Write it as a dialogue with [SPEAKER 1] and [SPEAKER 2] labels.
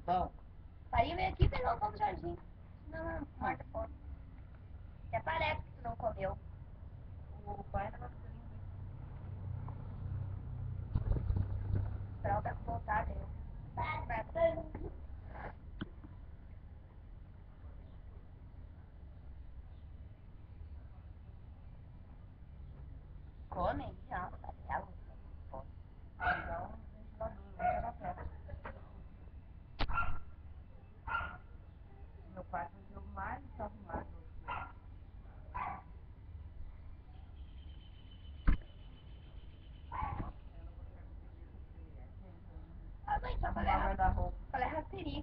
[SPEAKER 1] Bom,
[SPEAKER 2] Faria veio aqui e pegou o pão do jardim. Não, morta fome. Até parece que tu não comeu.
[SPEAKER 1] o pai tava fazendo
[SPEAKER 2] Pra ela voltar, eu. Comem já, ela.
[SPEAKER 1] então um ventilador, né? Já perto. Meu quarto vai ser o mais desarrumado aqui. Eu não vou ficar com preguiça porque é sempre
[SPEAKER 2] Ah, mãe, só
[SPEAKER 1] arrumar guarda-roupa.
[SPEAKER 2] qual é a rasteirinha